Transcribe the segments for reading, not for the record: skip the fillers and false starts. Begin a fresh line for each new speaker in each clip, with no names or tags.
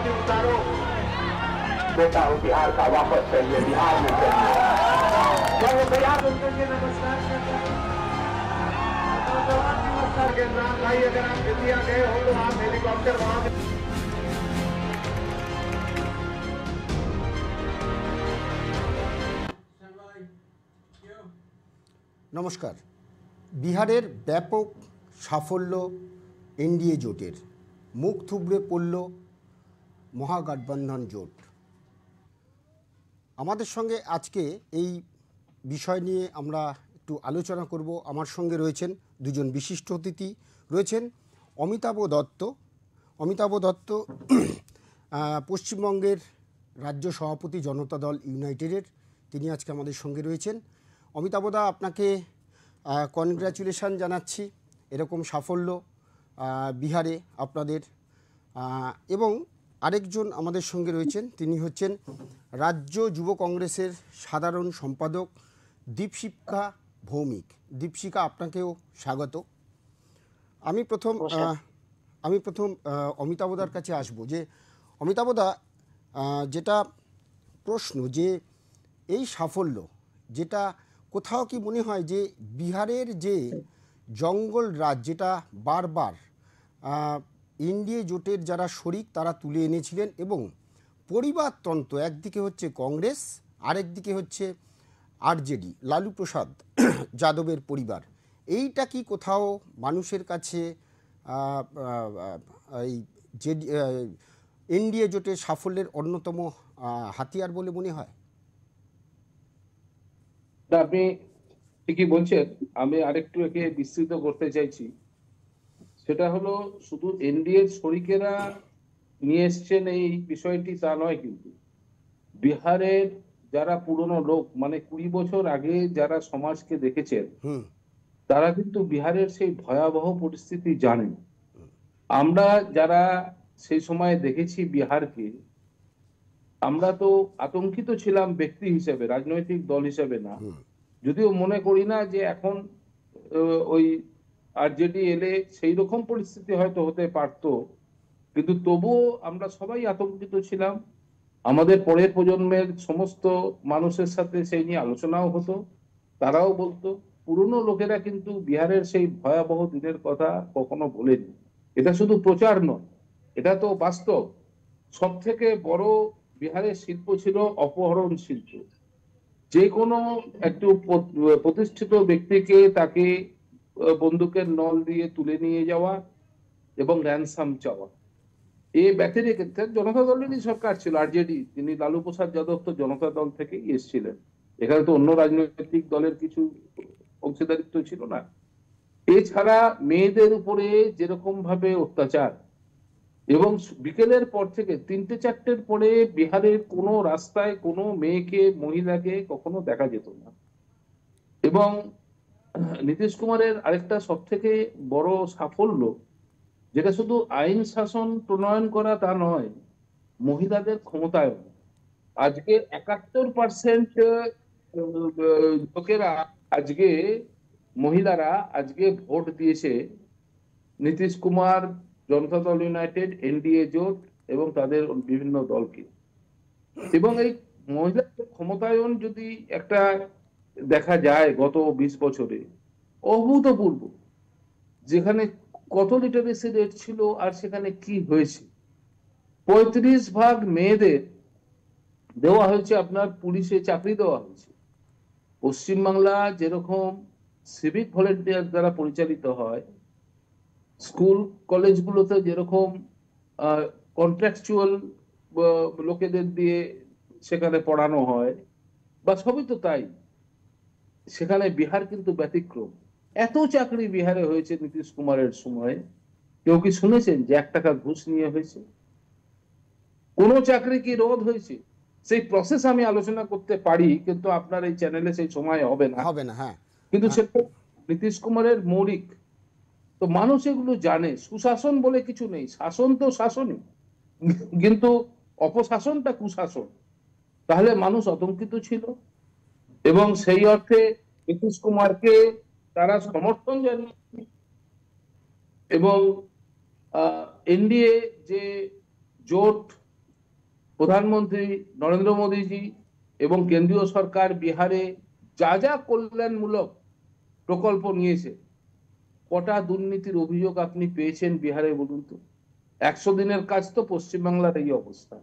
से उतारो, बेटा हो बिहार का वापस चाहिए, बिहार में चाहिए। जब वो तैयार होकर के नमस्कार करता है, नमस्कार के नाम भाई, अगर आप इंडिया गए हो तो आप हेलीकॉप्टर वहां
নমস্কার। বিহারের ব্যাপক সাফল্য এনডিএ জোটের, মুখ থুবড়ে পড়ল মহাগঠবন্ধন জোট। আমাদের সঙ্গে আজকে এই বিষয় নিয়ে আমরা একটু আলোচনা করব। আমার সঙ্গে রয়েছেন দুজন বিশিষ্ট অতিথি, রয়েছেন অমিতাভ দত্ত। অমিতাভ দত্ত পশ্চিমবঙ্গের রাজ্য সভাপতি জনতা দল ইউনাইটেডের, তিনি আজকে আমাদের সঙ্গে রয়েছেন। অমিতাভদা, আপনাকে কনগ্র্যাচুলেশান জানাচ্ছি এরকম সাফল্য বিহারে আপনাদের। এবং আরেকজন আমাদের সঙ্গে রয়েছেন, তিনি হচ্ছেন রাজ্য যুব কংগ্রেসের সাধারণ সম্পাদক দীপশিখা ভৌমিক। দীপশিখা, আপনাকেও স্বাগত। আমি প্রথম অমিতাভদার কাছে আসব। যে অমিতাভদা, যেটা প্রশ্ন, যে এই সাফল্য, যেটা কোথাও কি মনে হয় যে বিহারের যে জঙ্গল রাজ, যেটা বারবার এনডিএ জোটের যারা শরিক তারা তুলে এনেছিলেন, এবং পরিবারতন্ত্র, একদিকে হচ্ছে কংগ্রেস, আরেকদিকে হচ্ছে আরজেডি, লালু প্রসাদ যাদবের পরিবার, এইটা কি কোথাও মানুষের কাছে এই যে এনডিএ জোটের সাফল্যের অন্যতম হাতিয়ার বলে মনে হয়?
আপনি ঠিকই বলছেন। আমি আরেকটু একে বিস্তৃত করতে চাইছি। সেটা হলো, শুধু এনডিএ শরিকেরা নিয়ে এসছেন এই বিষয়টি তা নয়, কিন্তু বিহারের যারা পুরনো লোক, মানে 20 বছর আগে যারা সমাজকে দেখেছেন, তারা কিন্তু বিহারের সেই ভয়াবহ পরিস্থিতি জানেন। আমরা যারা সেই সময় দেখেছি বিহারকে, আমরা তো আতঙ্কিত ছিলাম ব্যক্তি হিসেবে, রাজনৈতিক দল হিসেবে না। যদিও মনে করি না যে এখন ওই আরজেডি এলে সেই রকম পরিস্থিতি হয়তো হতে পারতো, কিন্তু তবুও আমরা সবাই আতঙ্কিত ছিলাম। আমাদের পরের প্রজন্মের সমস্ত মানুষের সাথে সেই নিয়ে আলোচনাও হতো, তারাও বলতো। পুরনো লোকেরা কিন্তু বিহারের সেই ভয়াবহ দিনের কথা কখনো ভোলেনি। এটা শুধু প্রচার নয়, এটা তো বাস্তব। সব থেকে বড় বিহারের শিল্প ছিল অপহরণ শিল্প। যে কোনো একটু প্রতিষ্ঠিত ব্যক্তিকে তাকে বন্দুকের নল দিয়ে তুলে নিয়ে যাওয়া এবং র্যানসাম চাওয়া। এই ব্যতিরেকে জনতা দলেরই সরকার ছিল আরজেডি, তিনি লালু প্রসাদ যাদব তো জনতা দল থেকেই এসেছিলেন, এখানে তো অন্য রাজনৈতিক দলের কিছু অংশীদারিত্ব ছিল না। এছাড়া মেয়েদের উপরে যেরকম ভাবে অত্যাচার, এবং বিকেলের পর থেকে 3টে-4টের পরে বিহারের কোনো রাস্তায় কোনো মেয়েকে, মহিলাকে কখনো দেখা যেত না। এবং নীতিশ কুমারের আরেকটা সব থেকে বড় সাফল্য, যেটা শুধু আইন শাসন প্রণয়ন করা তা নয়, মহিলাদের ক্ষমতায়ন। আজকে 71% লোকেরা, আজকে মহিলারা আজকে ভোট দিয়েছে নীতিশ কুমার, জনতা দল ইউনাইটেড, এনডিএ জোট এবং তাদের বিভিন্ন দলকে। এবং এই মহিলাদের ক্ষমতায়ন যদি একটা দেখা যায় গত 20 বছরে, অভূতপূর্ব। যেখানে কত লিটারেসি রেট ছিল আর সেখানে কি হয়েছে। 35% মেয়েদের দেওয়া হয়েছে, আপনার পুলিশে চাকরি দেওয়া হয়েছে। পশ্চিমবাংলা যেরকম সিভিক ভলেন্টিয়ার দ্বারা পরিচালিত হয়, স্কুল কলেজগুলোতে যেরকম কন্ট্রাকচুয়াল লোকেদের দিয়ে সেখানে পড়ানো হয়, বা সবই তো তাই, সেখানে বিহার কিন্তু ব্যতিক্রম। এত চাকরি বিহারে হয়েছে নীতিশ কুমারের সময়, কেউ কি শুনেছেন যে 1 টাকা ঘুষ নিয়ে হয়েছে? কোন চাকরি কি রোধ হয়েছে? সেই প্রসেস আমি আলোচনা করতে পারি, কিন্তু আপনার এই চ্যানেলে সেই সময় হবে না।
হ্যাঁ,
কিন্তু সেটা নীতিশ কুমারের মৌলিক। তো মানুষ এগুলো জানে। সুশাসন বলে কিছু নেই, শাসন তো শাসনই, কিন্তু অপশাসনটা কুশাসন। তাহলে মানুষ আতঙ্কিত ছিল, এবং সেই অর্থে নীতিশ কুমারকে তারা সমর্থন জানিয়েছে। এবং এনডিএ যে জোট প্রধানমন্ত্রী নরেন্দ্র মোদীজি এবং কেন্দ্রীয় সরকার বিহারে যা যা কল্যাণমূলক প্রকল্প নিয়েছে, কটা দুর্নীতির অভিযোগ আপনি পেয়েছেন বিহারে বলুন তো? 100 দিনের কাজ তো পশ্চিমবাংলার এই অবস্থা।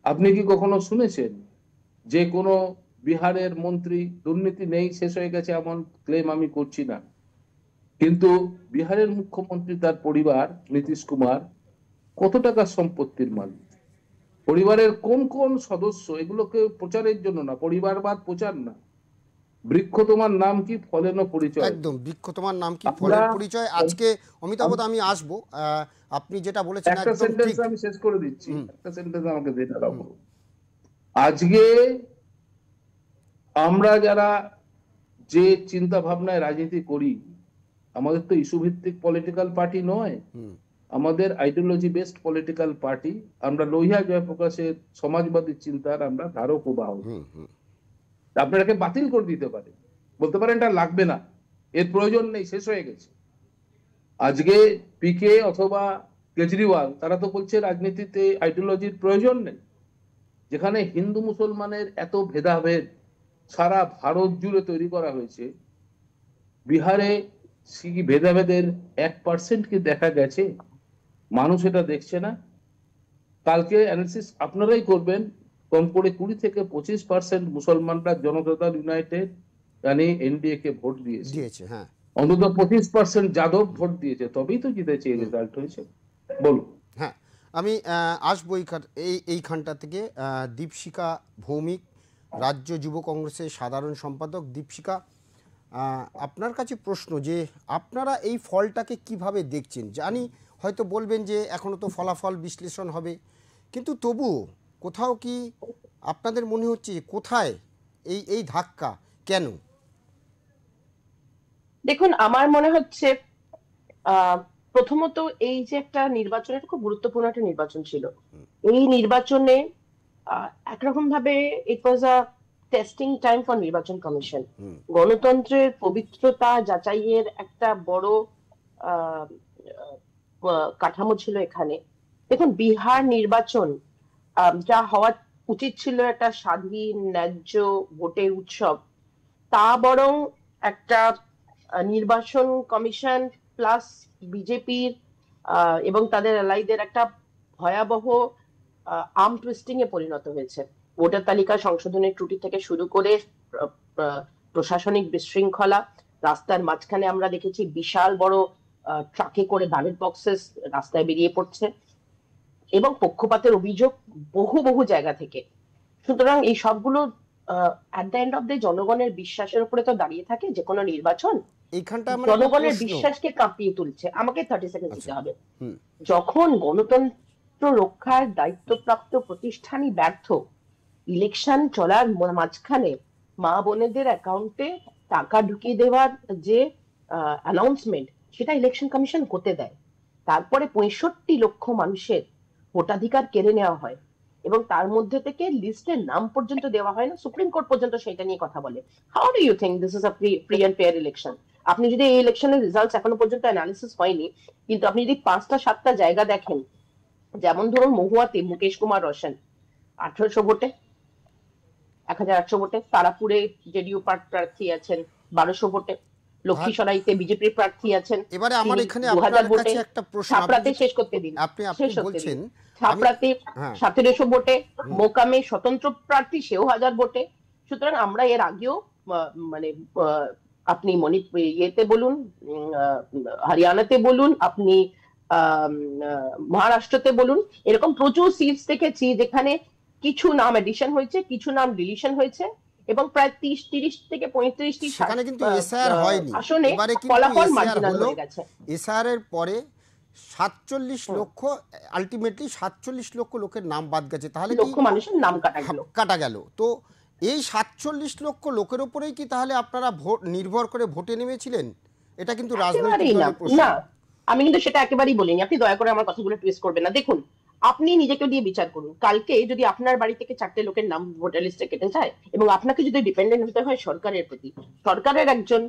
আপনি কি কখনো শুনেছেন যে কোনো বিহারের মন্ত্রী দুর্নীতি নেই, শেষ হয়ে গেছে এমন ক্লেম আমি করছি না, কিন্তু বিহারের মুখ্যমন্ত্রী তার পরিবার নীতিশ কুমার কত টাকা সম্পত্তির মালিক, পরিবারের কোন কোন সদস্য, এগুলোকে প্রচারের জন্য না, পরিবারবাদ প্রচার না, বৃক্ষ তোমার নাম কি ফলেন পরিচয়,
একদম বৃক্ষ তোমার নাম কি ফলের পরিচয়। আজকে অমিতাভ দা আমি আসবো, আপনি যেটা বলেছেন
একটা
একদম
সেন্টেন্স
ঠিক।
আমি শেষ করে দিচ্ছি, একটা সেন্টেন্স আমাকে দিতে দাও। আজকে আমরা যারা যে চিন্তা ভাবনায় রাজনীতি করি, আমাদের তো ইস্যু ভিত্তিক পলিটিক্যাল পার্টি নয়, আমাদের আইডিওলজি বেসড পলিটিক্যাল পার্টি। আমরা লোহিয়া জয়প্রকাশের সমাজবাদী চিন্তার আমরা ধারক ও বাহক। আপনারাকে বাতিল করে দিতে পারে, বলতে পারেন এটা লাগবে না, এর প্রয়োজন নেই, শেষ হয়ে গেছে। আজকে পিকে অথবা কেজরিওয়াল তারা তো বলছে রাজনীতিতে আইডিওলজির প্রয়োজন নেই। যেখানে হিন্দু মুসলমানের এত ভেদাভেদ সারা ভারত জুড়ে তৈরি করা হয়েছে, বিহারে কি ভেদাভেদের 1% কি দেখা গেছে? মানুষ এটা দেখছে না? কালকে অ্যানালিসিস আপনারাই করবেন, কম করে 20 থেকে 25% মুসলমানরা জনতা দল ইউনাইটেড মানে এনডিএ কে ভোট দিয়েছে,
হ্যাঁ,
অন্তত 25% যাদব ভোট দিয়েছে, তবেই তো জিতেছে, এই রেজাল্ট হয়েছে। বলুন।
হ্যাঁ, আমি আসবো এইখানটা থেকে। দীপশিখা ভৌমিক, রাজ্য যুব কংগ্রেসের সাধারণ সম্পাদক। দীপশিখা, আপনার কাছে প্রশ্ন যে আপনারা এই ফলটাকে কিভাবে দেখছেন? জানি হয়তো বলবেন যে এখনও তো ফলাফল বিশ্লেষণ হবে, কিন্তু তবুও কোথাও কি আপনাদের মনে হচ্ছে কোথায় এই ধাক্কা, কেন?
দেখুন, আমার মনে হচ্ছে প্রথমত এই যে একটা নির্বাচনের খুব গুরুত্বপূর্ণ একটা নির্বাচন ছিল, এই নির্বাচনে একরকম ভাবে ইট ওয়াজ আ টেস্টিং টাইম ফর নির্বাচন কমিশন। গণতন্ত্রের পবিত্রতা যাচাইয়ের একটা বড় কাঠামো ছিল এখানে। দেখুন, বিহার নির্বাচন যা হওয়া উচিত ছিল একটা স্বাধীন ন্যায্য ভোটের উৎসব, তা বরং একটা নির্বাচন কমিশন প্লাস বিজেপির এবং তাদের অ্যালাইদের একটা ভয়াবহ আর্ম টুইস্টিং এ পরিণত হয়েছে। ভোটার তালিকা সংশোধনের ত্রুটি থেকে শুরু করে প্রশাসনিক বিশৃঙ্খলা, রাস্তার মাঝখানে আমরা দেখেছি বিশাল বড় ট্রাকে করে ব্যালট বক্সেস রাস্তায় বেরিয়ে পড়ছে, এবং পক্ষপাতের অভিযোগ বহু বহু জায়গা থেকে। সুতরাং এই সবগুলো at the end of the জনগণের বিশ্বাসের উপরে তো দাঁড়িয়ে থাকে যে কোনো নির্বাচন, জনগণের বিশ্বাসকে কাঁপিয়ে তুলছে। আমাকে 30 সেকেন্ড দিতে হবে। যখন গণতন্ত্র রক্ষার দায়িত্বপ্রাপ্ত প্রতিষ্ঠানই ব্যর্থ, ইলেকশন চলার মাঝখানে মা বোনেদের অ্যাকাউন্টে টাকা ঢুকিয়ে দেওয়ার যে অ্যানাউন্সমেন্ট, সেটা ইলেকশন কমিশন করতে দেয়, তারপরে 65 লক্ষ মানুষের ভোটাধিকার কেড়ে নেওয়া হয় এবং তার মধ্যে থেকে লিস্টের নাম পর্যন্ত দেওয়া হয় না, সুপ্রিম কোর্ট পর্যন্ত সেটা নিয়ে কথা বলে। How do you think this is a free and fair election? আপনি যদি এই ইলেকশনের রিজাল্টস এখনো পর্যন্ত অ্যানালিসিস হয়নি, কিন্তু আপনি যদি 5টা-7টা জায়গা দেখেন, যেমন ধরুন মহুয়াতে মুকেশ কুমার রোশন 1800 ভোটে, 1800 ভোটে। তারাপুরে জেডিইউ প্রার্থী আছেন 1200 ভোটে। লক্ষ্মীসরাইতে বিজেপির প্রার্থী আছেন।
এবারে আমার এখানে আপনার কাছে একটা প্রশ্ন,
ছাপড়াতে শেষ করতে দিন,
আপনি বলছেন
ছাপড়াতে 1700 ভোটে, মোকামে স্বতন্ত্র প্রার্থী সেও 1000 ভোটে। সুতরাং আমরা এর আগেও মানে আপনি ইয়েতে বলুন, হরিয়ানাতে বলুন, আপনি মহারাষ্ট্রতে বলুন, এরকম প্রচুর সিটস দেখেছি যেখানে কিছু নাম এডিশন হয়েছে, কিছু নাম ডিলিশন হয়েছে, এবং প্রায় 30 থেকে 35টি
সেখানে কিন্তু এসআর হয়নি।
আসলে
এবারে
ফলাফল মার্জিনাল হয়ে গেছে।
এসআর এর পরে 47 লক্ষ, আলটিমেটলি 47 লক্ষ লোকের নাম বাদ গেছে, তাহলে
লক্ষ মানুষের নাম
কাটা গেল। তো এই 47 লক্ষ লোকের উপরেই কি তাহলে আপনারা ভোট নির্ভর করে ভোটে নেমেছিলেন? এটা কিন্তু রাজনৈতিক প্রশ্ন
না, আমি কিন্তু সেটা একেবারেই বলিনি। আপনি দয়া করে আমার কথাগুলো টুইস্ট করবেন না। দেখুন, আপনি নিজেকে দিয়ে বিচার করুন। কালকে যদি আপনার বাড়ি থেকে 4টে লোকের নাম ভোটার লিস্টে কেটে যায় এবং আপনাকে যদি ডিপেন্ডেন্ট হতে হয় সরকারের প্রতি, সরকারের একজন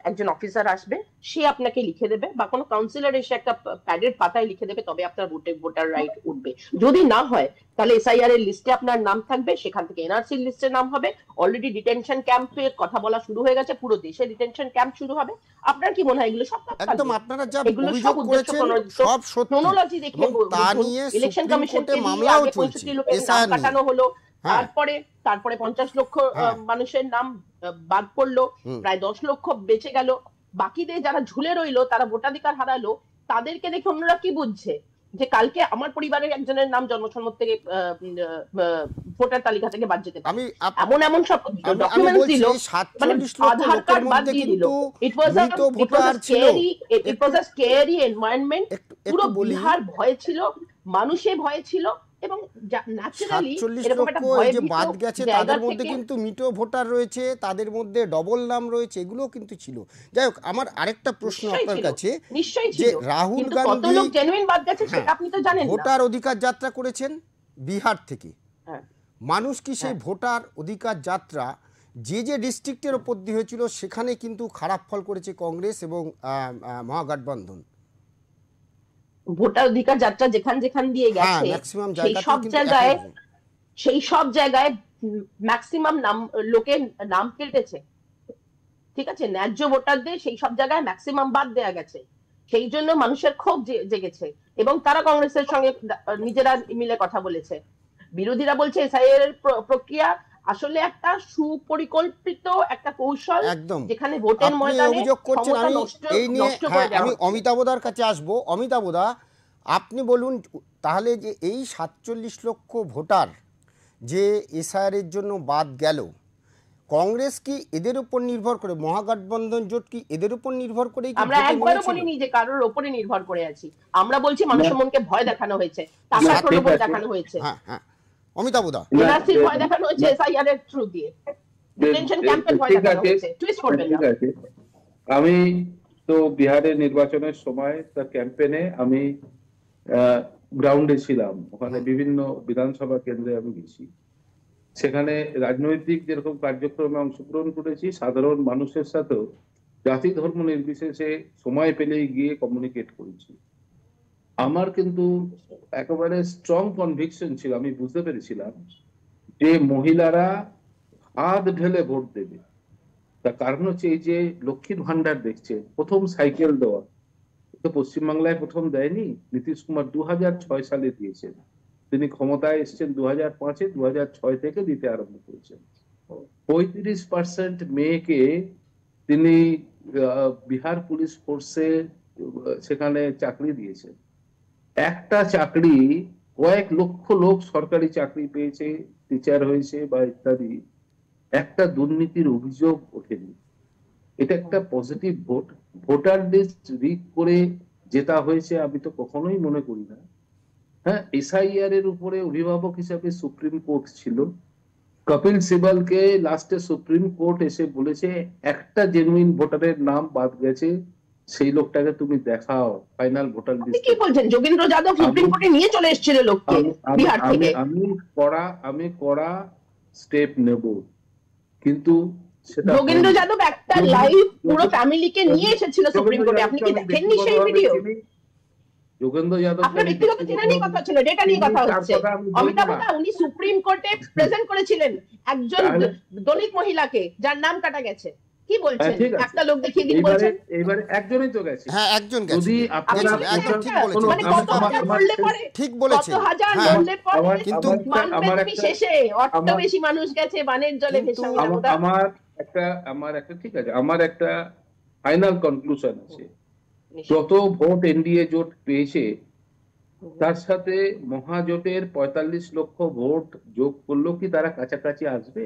একজন অফিসার আসবে, সে আপনাকে লিখে দেবে, বা কোনো কাউন্সিলর এসে একটা প্যাডের পাতায় লিখে দেবে, তবে আপনার ভোটার রাইট উঠবে। যদি না হয় তাহলে এসআইআর এর লিস্টে আপনার নাম থাকবে, সেখান থেকে এনআরসি লিস্টে নাম হবে। অলরেডি ডিটেনশন ক্যাম্পের কথা বলা শুরু হয়ে গেছে, পুরো দেশে ডিটেনশন ক্যাম্প শুরু হবে। আপনার কি মনে হয় এগুলো সব
একদম আপনারা যা অভিযোগ করেছেন সব সত্যি,
টেকনোলজি দেখে
তা নিয়ে
ইলেকশন
সুপ্রিম
কমিশন
কোর্টে মামলাও চলছে
65 লোকের নাম
এসআইআর নিয়ে।
কাটানো হলো,
হ্যাঁ।
তারপরে 50 লক্ষ
হ্যাঁ।
মানুষের নাম বাদ পড়লো, প্রায় 10 লক্ষ বেঁচে গেল। বাকিদের যারা ঝুলে রইলো, তারা ভোটাধিকার হারালো, তাদেরকে দেখে অন্যরা কি বুঝছে যে কালকে আমার পরিবারের একজনের নাম জন্মসনদ থেকে ভোটার তালিকা থেকে বাদ যেতে পারে। এমন সব ডকুমেন্টস দিল, মানে আধার কার্ড বাদ দিয়ে দিল। ইট ওয়াজ আ স্কেরি এনভায়রনমেন্ট। পুরো বিহার ভয় ছিল, মানুষে ভয় ছিল, এবং ন্যাচারালি
47 লক্ষ যে বাদ গেছে তাদের মধ্যে কিন্তু মিটো ভোটার রয়েছে, তাদের মধ্যে ডবল নাম রয়েছে, এগুলো কিন্তু ছিল। যাই হোক, আমার আরেকটা প্রশ্ন আপনার কাছে, যে রাহুল গান্ধী ভোটার অধিকার যাত্রা করেছেন বিহার থেকে, মানুষ কি সেই ভোটার অধিকার যাত্রা যে যে ডিস্ট্রিক্টের ওপর দিয়ে হয়েছিল সেখানে কিন্তু খারাপ ফল করেছে কংগ্রেস এবং মহাগঠবন্ধন?
ভোটার অধিকার যাত্রা যেখান দিয়ে গেছে সেই সব জায়গায় ম্যাক্সিমাম লোকের নাম কেটেছে, ঠিক আছে? ন্যায্য ভোটারদের সেই সব জায়গায় ম্যাক্সিমাম বাদ দেয়া গেছে। সেই জন্য মানুষের ক্ষোভ জেগেছে, এবং তারা কংগ্রেসের সঙ্গে নিজেরা মিলে কথা বলেছে। বিরোধীরা বলছে এসআইআর এর প্রক্রিয়া আসলে একটা সুপরিকল্পিত একটা কৌশল, যেখানে ভোটের ময়দানে ক্ষমতা নষ্ট করে দেওয়া।
আমি অমিতাভদার কাছে আসবো। অমিতাভদা, আপনি বলুন তাহলে, যে এই 47 লক্ষ ভোটার যে এসআইআর এর জন্য বাদ গেল, কংগ্রেস কি এদের উপর নির্ভর করে, মহাগঠবন্ধন জোট কি এদের উপর নির্ভর করে?
আমরা একবারও বলিনি যে কারোর উপরে নির্ভর করে আছি। আমরা বলছি মানুষের মনকে ভয় দেখানো হয়েছে, টাকার প্রলোভন দেখানো হয়েছে।
হ্যাঁ হ্যাঁ, অমিতাভদা,
এনআরসি ভয় দেখানো হয়েছে এসআইআর এর থ্রু দিয়ে, ডিটেনশন ক্যাম্পের ভয় দেখানো হয়েছে। টুইস্ট করবেন না।
আমি তো বিহারের নির্বাচনের সময় তার ক্যাম্পেইনে আমি গ্রাউন্ডে ছিলাম, ওখানে বিভিন্ন বিধানসভা কেন্দ্রে আমি গেছি। সেখানে রাজনৈতিক যেরকম কার্যক্রমে অংশগ্রহণ করেছি, সাধারণ মানুষের সাথেও জাতি ধর্ম নির্বিশেষে সময় পেলেই গিয়ে কমিউনিকেট করেছি। আমার কিন্তু একেবারে স্ট্রং কনভিকশন ছিল, আমি বুঝতে পেরেছিলাম যে মহিলারা হাত ঢেলে ভোট দেবে। তার কারণ হচ্ছে এই যে লক্ষ্মীর ভান্ডার দেখছে, প্রথম সাইকেল দেওয়া তো পশ্চিমবাংলায় প্রথম দেয়নি, নীতিশ কুমার 2006 সালে দিয়েছেন। তিনি ক্ষমতায় এসেছেন 2005-এ, 2006 থেকে দিতে আরম্ভ করেছেন। 35% মেয়েকে তিনি বিহার পুলিশ ফোর্সে সেখানে চাকরি দিয়েছেন। একটা চাকরি, কয়েক লক্ষ লোক সরকারি চাকরি পেয়েছে, টিচার হয়েছে বা ইত্যাদি, একটা দুর্নীতির অভিযোগ ওঠেনি। এটা একটা positive vote. Voter list rig করে জেতা হয়েছে আমি তো কখনোই মনে করি না। হ্যাঁ, এসআইআর এর উপরে অভিভাবক হিসাবে সুপ্রিম কোর্ট ছিল। কপিল সিবালকে লাস্টে সুপ্রিম কোর্ট এসে বলেছে একটা জেনুইন ভোটারের নাম বাদ গেছে, সেই লোকটাকে তুমি দেখাও ফাইনাল ভোটার লিস্ট।
কি বলছেন? যোগেন্দ্র যাদব সুপ্রিম কোর্টে নিয়ে চলে এসেছিল লোককে বিহার থেকে।
আমি কড়া স্টেপ নেব, কিন্তু
যোগেন্দ্র যাদব একটা লাইভ পুরো ফ্যামিলিকে নিয়ে এসেছিল সুপ্রিম কোর্টে। আপনি কি দেখেননি সেই ভিডিও?
যোগেন্দ্র যাদব
আপনার ব্যক্তিগত চেনা নিয়ে কথা ছিল, ডেটা নিয়ে কথা হচ্ছে। অমিতাভদা, উনি সুপ্রিম কোর্টে প্রেজেন্ট করেছিলেন একজন দলিত মহিলাকে যার নাম কাটা গেছে। কি বলছেন? একটা লোক দেখিয়ে দিন বলছেন।
এবারে একজনই তো গেছে।
হ্যাঁ, একজন গেছে।
যদি আপনারা
ঠিক বলেছেন,
কিন্তু আমার শেষে অত বেশি মানুষ গেছে বানের জলে ভেসে।
আমার একটা ঠিক আছে, আমার একটা ফাইনাল কনক্লুশন আছে। যত ভোট এনডিএ জোট পেয়েছে তার সাথে মহাজোটের 45 লক্ষ ভোট যোগ করলো কি তারা কাছাকাছি আসবে?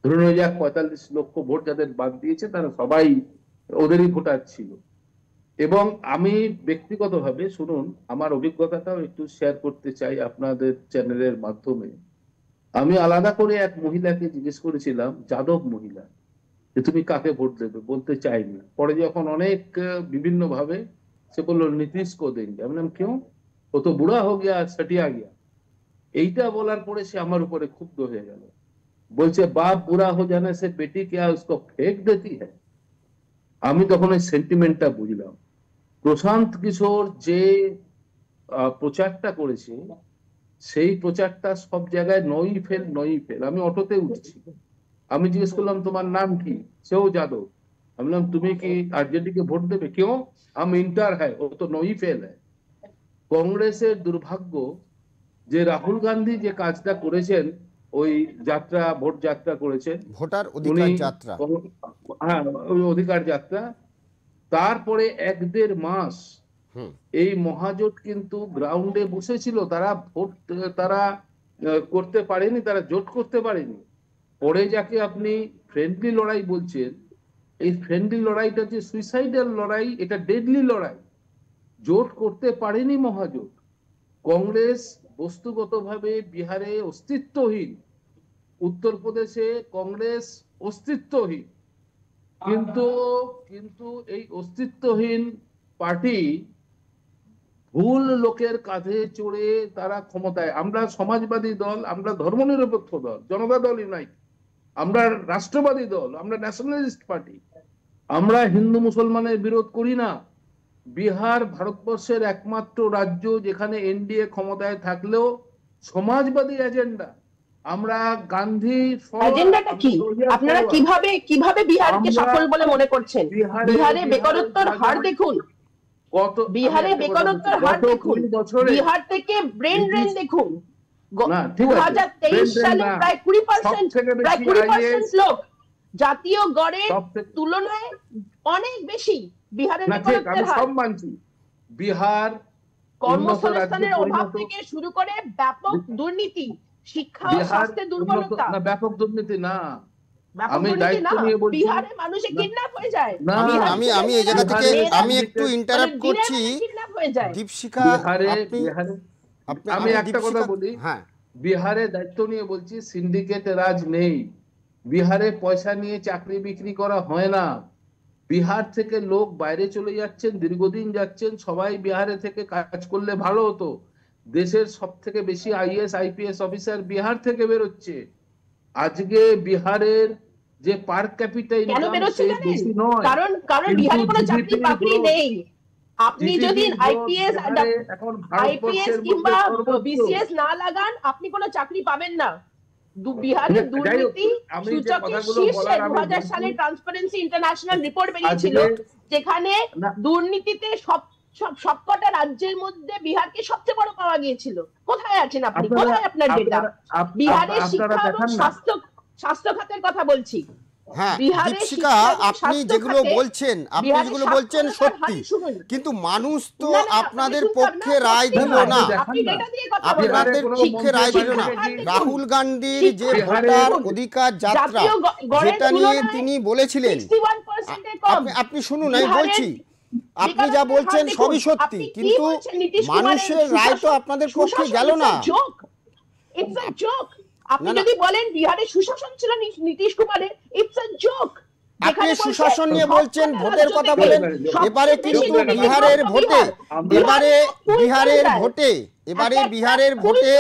ধরুন ওই 45 লক্ষ ভোট যাদের বাদ দিয়েছে তারা সবাই ওদেরই ভোটার ছিল। এবং আমি ব্যক্তিগতভাবে, শুনুন আমার অভিজ্ঞতাটাও একটু শেয়ার করতে চাই আপনাদের চ্যানেলের মাধ্যমে। আমি আলাদা করে এক মহিলাকে জিজ্ঞেস করেছিলাম, যাদব মহিলা, যে তুমি কাকে ভোট দেবে, বলতে চাইনি। পরে যখন অনেক বিভিন্ন ভাবে সে বললো নীতিশ কো দেंगे। আমি বললাম কেউ? ও তো বুড়া হো গিয়া, ছটিয়া গিয়া। এইটা বলার পরে সে আমার উপরে ক্ষুব্ধ হয়ে গেল। বলছে বাপ বুড়া हो जाने से बेटी क्या उसको फेंक देती है? আমি তখন ওই সেন্টিমেন্টটা বুঝলাম। প্রশান্ত কিশোর যে প্রচারটা করেছে, সেই প্রচারটা সব জায়গায় নই ফেল। আমি অটোতে উঠছি, আমি জিজ্ঞেস করলাম তোমার নাম কি, সেও যাদব। আমি বললাম তুমি কি আরজেডি কে ভোট দেবে? কেউ? আমি ইন্টার হ্যায়, ও তো নই ফেল হ্যায়। কংগ্রেসের দুর্ভাগ্য যে রাহুল গান্ধী যে কাজটা করেছেন, ওই যাত্রা, ভোট যাত্রা করেছেন,
ভোটার অধিকার যাত্রা,
হ্যাঁ ওই অধিকার যাত্রা, তারপরে 1-1.5 মাস এই মহাজোট কিন্তু গ্রাউন্ডে বসেছিল, তারা ভোট করতে পারেনি, তারা জোট করতে পারেনি। পরে যাকে আপনি ফ্রেন্ডলি লড়াই বলছেন, এই ফ্রেন্ডলি লড়াইটা যে সুইসাইডাল লড়াই, এটা ডেডলি লড়াই। জোট করতে পারেনি মহাজোট। কংগ্রেস বস্তুগতভাবে বিহারে অস্তিত্বহীন, উত্তরপ্রদেশে কংগ্রেস অস্তিত্বহীন, কিন্তু এই অস্তিত্বহীন পার্টি ভুল লোকের কাঁধে চড়ে তারা ক্ষমতায়। আমরা সমাজবাদী দল, আমরা ধর্মনিরপেক্ষ দল, জনতা দল ইউনাইটেড, আমরা রাষ্ট্রবাদী দল, আমরা ন্যাশনালিস্ট পার্টি, আমরা হিন্দু মুসলমানের বিরোধ করি না। বিহার ভারতবর্ষের একমাত্র রাজ্য যেখানে এনডিএ ক্ষমতায় থাকলেও সমাজবাদী এজেন্ডা। আমরা গান্ধী
এজেন্ডাটা কি? আপনারা কিভাবে বিহারকে সফল বলে মনে করছেন? বিহারে বেকারত্বের হার দেখুন, বিহারে বেকারত্বের হার দেখুন, বিহার থেকে ব্রেন ড্রেন দেখুন। 2023 সালে প্রায় 20% লোক জাতীয় গড়ের তুলনায় অনেক বেশি বিহারের বেকারত্বের হার।
সব মানছি, বিহার
কর্মসংস্থানের অভাব থেকে শুরু করে ব্যাপক দুর্নীতি, শিক্ষা ও স্বাস্থ্যের দুর্বলতা।
না, ব্যাপক দুর্নীতি না,
আমি দায়িত্ব নিয়ে বলছি। বিহারে মানুষ কিডন্যাপ হয়ে যায়।
আমি এই জায়গা থেকে আমি একটু ইন্টারাপ্ট করছি দীপশিখা,
আমি একটা কথা বলি। হ্যাঁ, বিহারে দায়িত্ব নিয়ে বলছি, সিন্ডিকেট রাজ নেই, বিহারে পয়সা নিয়ে চাকরি বিক্রি করা হয় না। বিহার থেকে লোক বাইরে চলে যাচ্ছেন, দীর্ঘদিন যাচ্ছেন। সবাই বিহারে থেকে কাজ করলে ভালো হতো। দেশের সব থেকে বেশি আইএস আইপিএস অফিসার বিহার থেকে বেরোচ্ছে। আজকে বিহারের যে পার ক্যাপিটা ইনকাম বেশি নয়,
কারণ বিহারে কোনো চাকরি বাকরি নেই। আপনি যদি আইপিএস কিংবা বিসিএস না লাগান, আপনি কোনো চাকরি পাবেন না। বিহারের দুর্নীতি সূচকে শীর্ষে 2000 সালে ট্রান্সপারেন্সি ইন্টারন্যাশনাল রিপোর্ট বেরিয়েছিল, যেখানে দুর্নীতিতে সবকটা রাজ্যের মধ্যে বিহারকে সবচেয়ে বড় পাওয়া গিয়েছিল। কোথায় আছেন আপনি? কোথায় আপনার ডেটা? বিহারের শিক্ষা এবং স্বাস্থ্য খাতের কথা বলছি।
হ্যাঁ দীপশিখা, আপনি যেগুলো বলছেন সত্যি, কিন্তু মানুষ তো আপনাদের পক্ষে রায় দিল না, আপনাদের পক্ষে রায় দিল না। রাহুল গান্ধীর যে ভোটার অধিকার যাত্রা, যেটা নিয়ে তিনি বলেছিলেন, আপনি শুনুন, আমি বলছি, আপনি যা বলছেন সবই সত্যি, কিন্তু মানুষের রায় তো আপনাদের পক্ষে গেল না।
আপনি যদি বলেন বিহারে সুশাসন ছিল নীতিশ কুমারের, ইটস আ জোক।
আপনি সুশাসন নিয়ে বলছেন, ভোটের কথা বলেন। এবারে কিন্তু বিহারের ভোটে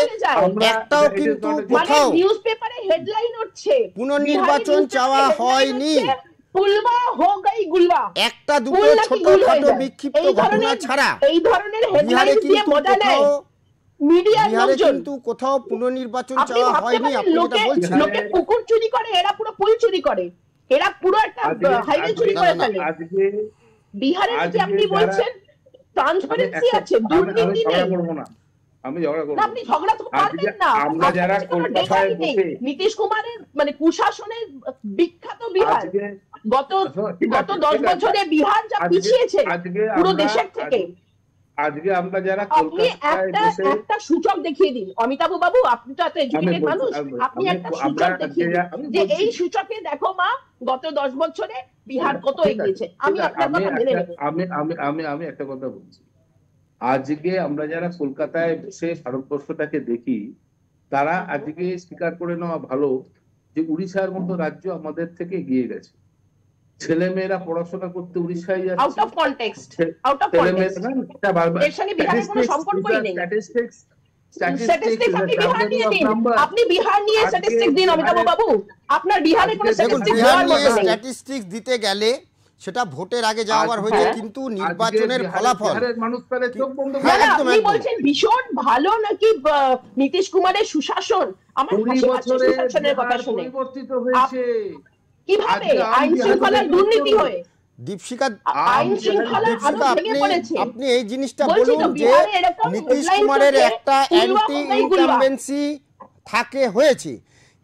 একটাও কিন্তু কোথাও
নিউজপেপারে হেডলাইন হচ্ছে
পুনর্নির্বাচন চাওয়া হয়নি।
পুলবা হো গই গুলবা,
একটা দুটো ছোটখাটো বিক্ষিপ্ত ঘটনা ছাড়া
এই ধরনের হেডলাইন দিয়ে মজা নেয়
বিহারে, কিন্তু কোথাও পুনর্নির্বাচন চাওয়া হয়নি। আপনি যেটা বলছেন,
লোকে পুকুর চুরি করে, এরা পুরো পুল চুরি করে, এরা পুরো একটা হাইওয়ে চুরি করে ফেলে। বিহারে যদি আপনি বলছেন ট্রান্সপারেন্সি আছে, দুর্নীতি নেই,
আমি ঝগড়া করব না।
আপনি ঝগড়া তো পারবেন না।
আমরা যারা কলকাতায় বসে
নীতিশ কুমারের মানে কুশাসনের বিখ্যাত বিহার, গত 10 বছরে বিহার যা পিছিয়েছে পুরো দেশের থেকে।
আজকে আমরা যারা
আপনি একটা সূচক দেখিয়ে দিন অমিতাভ বাবু, আপনি তো এত এডুকেটেড মানুষ, আপনি একটা সূচক দেখিয়ে দিন যে এই সূচকে দেখো মা গত 10 বছরে বিহার কত এগিয়েছে। আমি আপনার কথা মেনে নেব।
আমি একটা কথা বলছি, আজকে আমরা যারা কলকাতায় বসে ভারতবর্ষটাকে দেখি, তারা আজকে স্বীকার করে নেওয়া ভালো যে উড়িষ্যার মতো রাজ্য আমাদের থেকে এগিয়ে গেছে। ছেলে মেয়েরা পড়াশোনা করতে উড়িষ্যায় যাচ্ছে,
আউট অফ কনটেক্সট, এর সঙ্গে বিহারের কোনো সম্পর্কই নেই। আপনি বিহার নিয়ে স্ট্যাটিস্টিক্স দিন অমিতাভ বাবু, আপনার বিহারে কোনো স্ট্যাটিস্টিক্স
দিতে গেলে সেটা ভোটের আগে যাওয়ার হয়েছে, কিন্তু নির্বাচনের ফলাফল
মানুষ তাহলে চোখ বন্ধ
হ্যাঁ,
করে
একদম,
আপনি
একদম।
বলছেন ভীষণ ভালো নাকি নীতিশ কুমারের সুশাসন? আমার
20
হাসি পাচ্ছে
বছরে
সুশাসনের কথা
বিহার
শুনে।
পরিবর্তিত হয়েছে।
কিভাবে?
আজকে
আইন
বিহার
শৃঙ্খলার
থেকে
দুর্নীতি
করুন।
হয়ে
দীপশিকা,
আইন শৃঙ্খলা আরো ভেঙে পড়েছে।
আপনি এই জিনিসটা
বলছি
বলুন
তো,
যে
বিহারে এরকম
নীতিশ
headline
কুমারের
চলছে,
একটা
গুলওয়া
অ্যান্টি
কোথায় গুলওয়া?
ইনকামবেন্সি হয়েছে,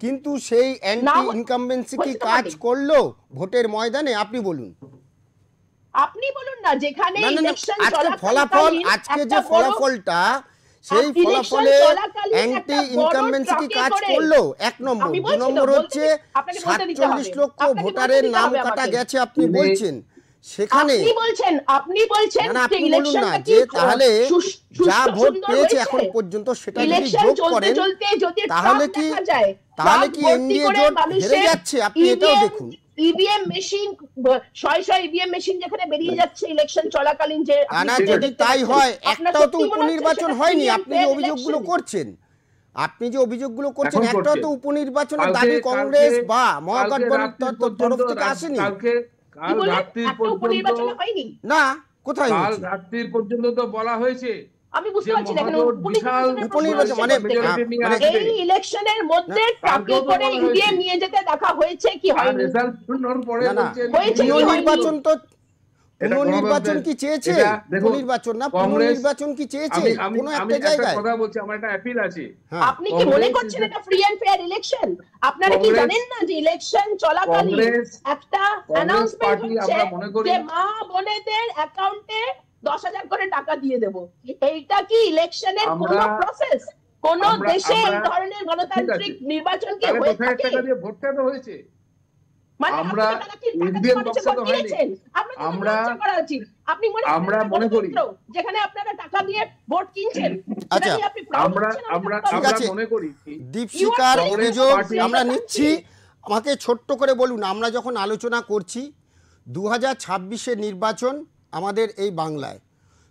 কিন্তু সেই অ্যান্টি
না,
ইনকামবেন্সি কি
হচ্ছে তো
কাজ
বটেই।
করলো ভোটের ময়দানে? আপনি বলুন।
আপনি বলুন না, যেখানে
না, না, না,
ইলেকশন
আজকে ফলাফল, আজকে যে ফলাফলটা, সেই ফলাফলে অ্যান্টি ইনকামবেন্সি কি কাজ করলো? এক নম্বর।
আমি
দু
বলছি তো,
নম্বর
বলতে
হচ্ছে
আপনাকে বলতে দিতে হবে।
47 লক্ষ
আপনাকে
ভোটারের
বলতে দিতে
নাম
হবে
কাটা
আমাকে।
গেছে আপনি বলছেন, সেখানে
আপনি বলছেন
না, না,
যে
আপনি বলুন না
ইলেকশনটা কি
যে তাহলে
সুষ্ঠু
যা ভোট
সুন্দর
পেয়েছে
হয়েছে?
এখন পর্যন্ত সেটা যদি
ইলেকশন
যোগ
চলতে
করেন
চলতে যদি
তাহলে
ট্রাক
কি
দেখা যায়,
তাহলে
ট্রাক
কি
ভর্তি
এনডিএ
করে
জোট হেরে
মানুষের
যাচ্ছে? আপনি এটাও দেখুন।
ইভিএম মেশিন, শয় শয় ইভিএম মেশিন যেখানে বেরিয়ে যাচ্ছে ইলেকশন চলাকালীন, যে
না, না, যদি তাই হয়, একটাও তো উপনির্বাচন হয়নি। আপনি যে অভিযোগগুলো করছেন,
এখন
একটাও
করছে।
তো উপনির্বাচনের
কালকে-
দাবি কংগ্রেস
কালকে-
বা
কালকে
মহাগঠবন্ধন
রাত্রির
তরফ
পর্যন্ত-
থেকে আসেনি।
কাল রাত্রির পর্যন্ত
হয়নি।
না, কোথায়
কাল
হয়েছে?
রাত্রির পর্যন্ত তো বলা হয়েছে
আমি বুঝতে
যে
পারছি না কেন
মহাজোট বিশাল
উপনির্বাচন মানে
majority নিয়ে আসবে।
এই ইলেকশনের মধ্যে ট্রাকে
কালকেও তো
করে
বলা
ইভিএম
হয়েছে।
নিয়ে যেতে দেখা হয়েছে কি
আর
হয়নি?
রেজাল্ট শুনার পরে
না, না,
বলছেন
হয়েছে কি
পুনর্নির্বাচন তো
এটা
পুনর্নির্বাচন কি চেয়েছে?
এটা দেখুন,
পুনর্নির্বাচন না,
কংগ্রেস-
পুনর্নির্বাচন কি চেয়েছে
আমি
কোনো
আমি
একটা
একটা
জায়গায়?
কথা বলছি, আমার একটা অ্যাপিল আছে।
হ্যাঁ,
আপনি কি মনে
কংগ্রেস
করছেন এটা ফ্রি এন্ড ফেয়ার ইলেকশন? আপনারা কি
কংগ্রেস-
জানেন না যে ইলেকশন চলাকালীন
কংগ্রেস-
একটা
কংগ্রেস
অ্যানাউন্সমেন্ট
পার্টি
হচ্ছে
আমরা মনে করি-
যে মা বোনেদের অ্যাকাউন্টে 10,000 করে টাকা দিয়ে দেব? এইটা কি ইলেকশনের কোন
আমরা-
প্রসেস? কোন
আমরা-
দেশে এই
আমরা-
ধরনের গণতান্ত্রিক
ঠিক আছে।
নির্বাচন কি
তাহলে
হয়ে
10,000
থাকে?
টাকা দিয়ে ভোটটা তো হয়েছে।
মানে
আমরা
আপনারা টাকা কি টাকা দিয়ে
ইন্ডিয়ান
মানুষের
পক্ষে
ভোট
তো হয়নি।
কিনেছেন? আপনাদের তো
আমরা-
লজ্জা করা উচিত। আপনি মনে
আমরা
করেন
মনে করি-
গণতন্ত্র, যেখানে আপনারা টাকা দিয়ে ভোট কিনছেন,
আচ্ছা,
সেটা নিয়ে আপনি proud
আমরা
হচ্ছেন?
আমরা
ঠিক
আমরা
আছে।
মনে করি
দীপশিকার
You are
অভিযোগ
Congress
আমরা
party-
নিচ্ছি। আমাকে ছোট্ট করে বলুন, আমরা যখন আলোচনা করছি 2026-এর নির্বাচন আমাদের এই বাংলায়,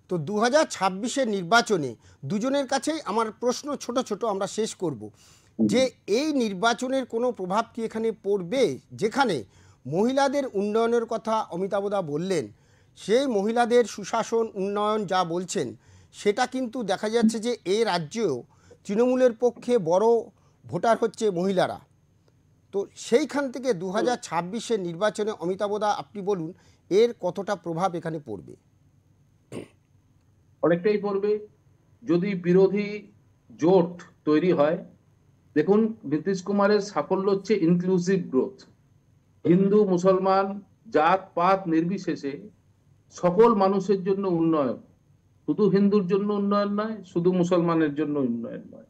তো 2026-এর নির্বাচনে দুজনের কাছেই আমার প্রশ্ন ছোট ছোট আমরা শেষ করব, যে এই নির্বাচনের কোনো প্রভাব কি এখানে পড়বে? যেখানে মহিলাদের উন্নয়নের কথা অমিতাভদা বললেন, সেই মহিলাদের সুশাসন উন্নয়ন যা বলছেন, সেটা কিন্তু দেখা যাচ্ছে যে এই রাজ্যেও তৃণমূলের পক্ষে বড় ভোটার হচ্ছে মহিলারা। তো সেইখান থেকে 2026-এর নির্বাচনে অমিতাভদা আপনি বলুন এর কতটা প্রভাব এখানে পড়বে?
অনেকটাই পড়বে যদি বিরোধী জোট তৈরি হয়। দেখুন, নীতিশ কুমারের সাফল্য হচ্ছে ইনক্লুসিভ গ্রোথ। হিন্দু মুসলমান জাত পাত নির্বিশেষে সকল মানুষের জন্য উন্নয়ন, শুধু হিন্দুর জন্য উন্নয়ন নয়, শুধু মুসলমানের জন্য উন্নয়ন নয়।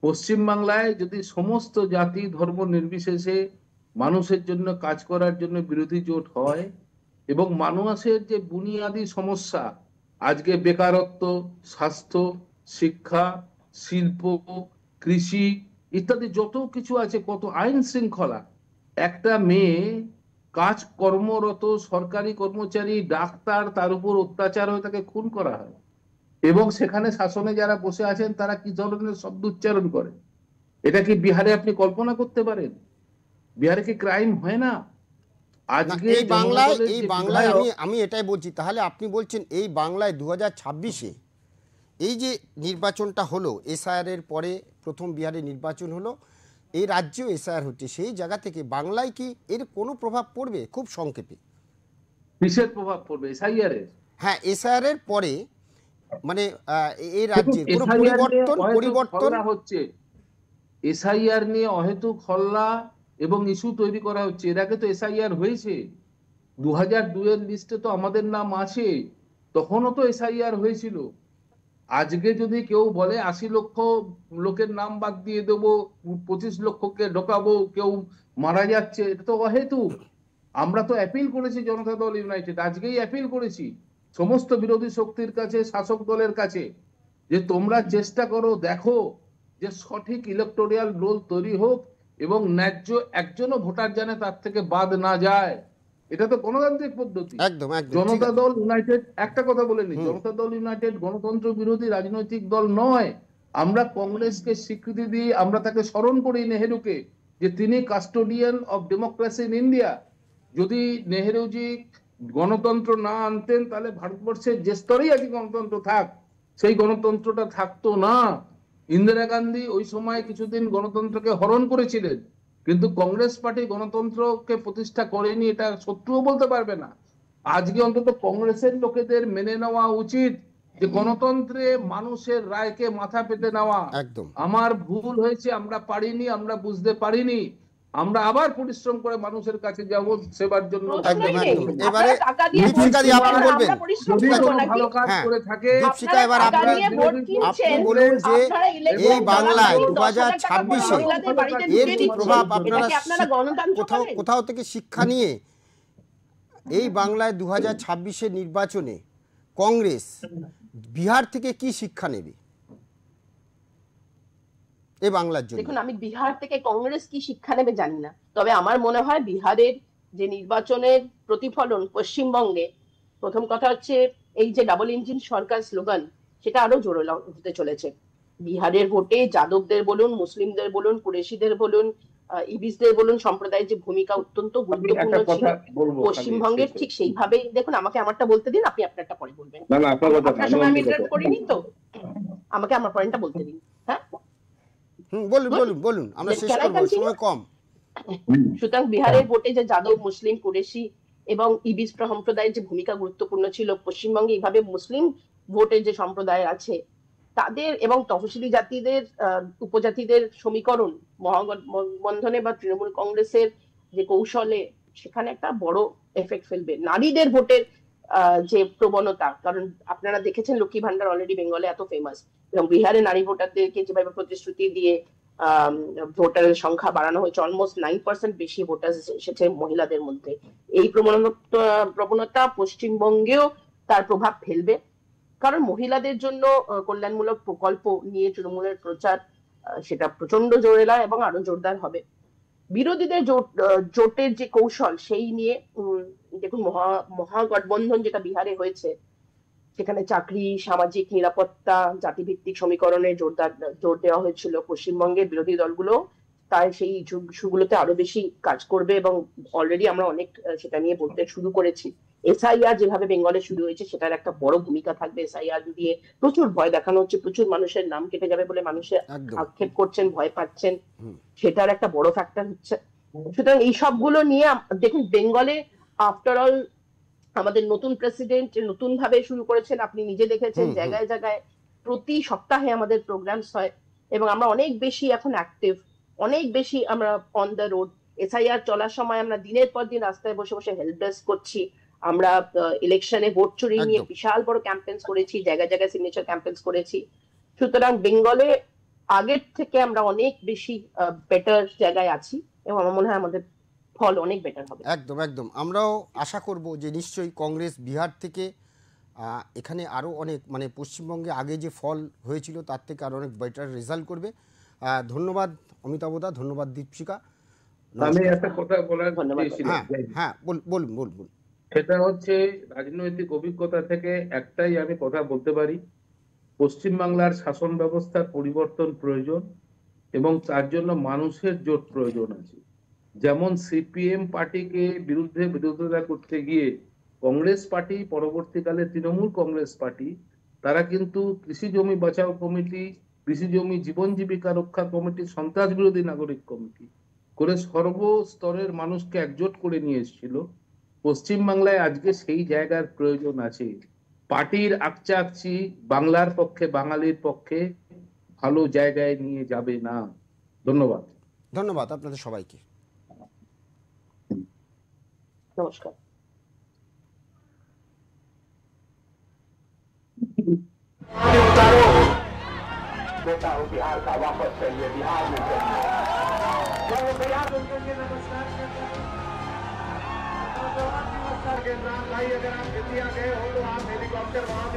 পশ্চিমবাংলায় যদি সমস্ত জাতি ধর্ম নির্বিশেষে মানুষের জন্য কাজ করার জন্য বিরোধী জোট হয় এবং মানুষের যে বুনিয়াদী সমস্যা, আজকে বেকারত্ব, স্বাস্থ্য, শিক্ষা, শিল্প, কৃষি ইত্যাদি যত কিছু আছে, কত আইন শৃঙ্খলা, একটা মেয়ে কাজ কর্মরত সরকারি কর্মচারী ডাক্তার, তার উপর অত্যাচার হয়ে তাকে খুন করা হয় এবং সেখানে শাসনে যারা বসে আছেন তারা কি ধরনের শব্দ উচ্চারণ করে, এটা কি বিহারে আপনি কল্পনা করতে পারেন? বিহারে কি ক্রাইম হয় না? আজকে
এই বাংলায়
জনগণের
এই
যে
বাংলায়
বিধায়ক-
আমি এটাই বলছি, তাহলে আপনি বলছেন এই বাংলায় 2026-এ এই যে নির্বাচনটা হলো, এসআইআর পরে প্রথম বিহারে নির্বাচন হলো, এই রাজ্যেও এসআইআর হচ্ছে, সেই জায়গা থেকে বাংলায় কি এর কোনো প্রভাব পড়বে? খুব সংক্ষেপে।
কিসের প্রভাব পড়বে? এসআইআর এর?
হ্যাঁ, এসআইআর পরে মানে এই রাজ্যের কোনো
SIR নিয়ে
পরিবর্তন
হল্লা হচ্ছে, এসআইআর নিয়ে অহেতুক হল্লা এবং ইস্যু তৈরি করা হচ্ছে। এর আগে তো এসআইআর হয়েছে, 2002-এর লিস্টে তো আমাদের নাম আছে, তখনও তো এসআইআর হয়েছিল। আজকে যদি কেউ বলে 80 লক্ষ লোকের নাম বাদ দিয়ে দেবো, 25 লক্ষকে ঢোকাবো, কেউ মারা যাচ্ছে, এটা তো অহেতুক। আমরা তো অ্যাপিল করেছি জনতা দল ইউনাইটেড, আজকেই অ্যাপিল করেছি সমস্ত বিরোধী শক্তির কাছে, শাসক দলের কাছে, যে তোমরা চেষ্টা করো, দেখো যে সঠিক ইলেকটোরিয়াল রোল তৈরি হোক এবং ন্যায্য একজনও ভোটার জানে তার থেকে বাদ না যায়। এটা তো গণতান্ত্রিক পদ্ধতি।
একদম একদম
জনতা দল ইউনাইটেড, একটা কথা বলে নি, জনতা দল ইউনাইটেড গণতন্ত্র বিরোধী রাজনৈতিক দল নয়। আমরা কংগ্রেসকে স্বীকৃতি দিই, আমরা তাকে স্মরণ করি নেহেরুকে, যে তিনি custodian of democracy in India. যদি নেহেরুজি গণতন্ত্র না আনতেন তাহলে ভারতবর্ষের যে স্তরেই আজকে গণতন্ত্র থাক, সেই গণতন্ত্রটা থাকতো না। ইন্দিরা গান্ধী ওই সময় কিছুদিন গণতন্ত্রকে হরণ করেছিলেন, কিন্তু কংগ্রেস পার্টি গণতন্ত্রকে প্রতিষ্ঠা করেনি, এটা শত্রুও বলতে পারবে না। আজকে অন্তত কংগ্রেসের লোকেদের মেনে নেওয়া উচিত যে গণতন্ত্রে মানুষের রায়কে মাথা পেতে নেওয়া।
একদম
আমার ভুল হয়েছে, আমরা পারিনি, আমরা বুঝতে পারিনি, আমরা আবার পরিশ্রম করে মানুষের কাছে যাব সেবার জন্য।
একদম একদম। এবারে দীপশিকা দি আপনি বলবেন,
যদি কোনো ভালো কাজ করে থাকে।
দীপশিকা এবার আপনি বলুন যে এই বাংলায় 2026-এ এর কি প্রভাব আপনারা কোথাও থেকে শিক্ষা নিয়ে এই বাংলায় 2026-এর নির্বাচনে কংগ্রেস বিহার থেকে কি শিক্ষা নেবে এই বাংলার জন্য?
দেখুন, আমি বিহার থেকে কংগ্রেস কি শিক্ষা নেবে জানি না, তবে আমার মনে হয় বিহারের যে নির্বাচনের প্রতিফলন পশ্চিমবঙ্গে, প্রথম কথা হচ্ছে এই যে ডাবল ইঞ্জিন সরকার স্লোগান, সেটা আরো জোরে হতে চলেছে। বিহারের ভোটে যাদবদের বলুন, মুসলিমদের বলুন, কুরেশিদের বলুন, ইবিসদের বলুন, সম্প্রদায়ের যে ভূমিকা অত্যন্ত গুরুত্বপূর্ণ ছিল পশ্চিমবঙ্গের, ঠিক সেইভাবেই দেখুন। আমাকে আমারটা বলতে দিন, আপনি আপনারটা পরে বলবেন। আপনার সময় আমি ইন্টারাপ্ট করিনি তো, আমাকে আমার পয়েন্টটা বলতে দিন। হ্যাঁ
বলুন বলুন বলুন, আমরা শেষ করব, সময় কম।
সুতরাং বিহারের ভোটে যে যাদব, মুসলিম, কুরেশি এবং ইবিস সম্প্রদায়ের যে ভূমিকা গুরুত্বপূর্ণ ছিল, পশ্চিমবঙ্গে এইভাবে মুসলিম ভোটের যে সম্প্রদায় আছে তাদের এবং তফসিলি জাতিদের উপজাতিদের সমীকরণ মহাগঠবন্ধনে বা তৃণমূল কংগ্রেসের যে কৌশলে, সেখানে একটা বড় এফেক্ট ফেলবে। নারীদের ভোটের যে প্রবণতা, কারণ আপনারা দেখেছেন লক্ষ্মী ভান্ডার অলরেডি বেঙ্গলে এত ফেমাস, এবং বিহারে নারী ভোটারদেরকে যেভাবে প্রতিশ্রুতি দিয়ে ভোটারের সংখ্যা বাড়ানো হয়েছে, অলমোস্ট 9% বেশি ভোটার এসেছে মহিলাদের মধ্যে। এই প্রবণতা পশ্চিমবঙ্গেও তার প্রভাব ফেলবে, কারণ মহিলাদের জন্য কল্যাণমূলক প্রকল্প নিয়ে তৃণমূলের প্রচার সেটা প্রচন্ড জোরেলা এবং আরো জোরদার হবে। বিরোধীদের জোটের যে কৌশল, সেই নিয়ে দেখুন মহাগঠবন্ধন যেটা বিহারে হয়েছে, সেখানে চাকরি, সামাজিক নিরাপত্তা, জাতিভিত্তিক সমীকরণে জোর দেওয়া হয়েছিল। পশ্চিমবঙ্গের বিরোধী দলগুলো তাই সেই ইস্যুগুলোতে আরো বেশি কাজ করবে, এবং অলরেডি আমরা অনেক সেটা নিয়ে বলতে শুরু করেছি। এসআইআর যেভাবে বেঙ্গলে শুরু হয়েছে, সেটার একটা বড় ভূমিকা থাকবে। এসআইআর দিয়ে প্রচুর ভয় দেখানো হচ্ছে, প্রচুর মানুষের নাম কেটে যাবে বলে মানুষের আক্ষেপ করছেন, ভয় পাচ্ছেন, সেটার একটা বড় ফ্যাক্টর হচ্ছে। সুতরাং এই সবগুলো নিয়ে দেখুন, বেঙ্গলে আফটার অল আমাদের নতুন প্রেসিডেন্ট নতুন ভাবে শুরু করেছেন, আপনি নিজে দেখেছেন জায়গায় জায়গায় প্রতি সপ্তাহে আমাদের প্রোগ্রামস হয়, এবং আমরা অনেক বেশি এখন অ্যাক্টিভ, অনেক বেশি আমরা অন দ্য রোড। এসআইআর চলার সময় আমরা দিনের পর দিন রাস্তায় বসে বসে হেল্প ডেস্ক করছি, আমরা ইলেকশনে ভোট চুরি নিয়ে বিশাল বড় ক্যাম্পেইনস করেছি, জায়গায় জায়গায় সিগনেচার ক্যাম্পেইনস করেছি। সুতরাং বেঙ্গলে আগের থেকে আমরা অনেক বেশি বেটার জায়গায় আছি, এবং আমার মনে হয় আমাদের ফল অনেক বেটার হবে।
একদম একদম। আমরাও আশা করব যে নিশ্চয়ই কংগ্রেস বিহার থেকে এখানে আরও অনেক, মানে পশ্চিমবঙ্গে আগে যে ফল হয়েছিল তার থেকে আরও অনেক বেটার রেজাল্ট করবে। ধন্যবাদ অমিতাভদা, ধন্যবাদ দীপশিকা।
আমি একটা কথা বলার,
হ্যাঁ বলুন বলুন।
সেটা হচ্ছে রাজনৈতিক অভিজ্ঞতা থেকে একটাই আমি কথা বলতে পারি, পশ্চিমবাংলার শাসন ব্যবস্থার পরিবর্তন প্রয়োজন, এবং তার জন্য মানুষের জোট প্রয়োজন আছে। যেমন সিপিএম পার্টিকে বিরোধিতা করতে গিয়ে কংগ্রেস পার্টি, পরবর্তীকালে তৃণমূল কংগ্রেস পার্টি, তারা কিন্তু কৃষি জমি বাঁচাও কমিটি, কৃষি জমি জীবন জীবিকা রক্ষা কমিটি, সন্ত্রাস বিরোধী নাগরিক কমিটি করে সর্বস্তরের মানুষকে একজোট করে নিয়ে এসেছিল। পশ্চিমবাংলায় আজকে সেই জায়গার প্রয়োজন আছে। পার্টির আকচাকচি বাংলার পক্ষে, বাঙালির পক্ষে ভালো জায়গায় নিয়ে যাবে না। ধন্যবাদ।
ধন্যবাদ আপনাদের সবাইকে।
নমস্কার।
बेटा हो बिहार का, वापस चाहिए बिहार में चाहिए। जब वो तैयार उनके लिए नमस्कार के नाम भाई, अगर आप इंडिया गए हो तो आप हेलीकॉप्टर वहां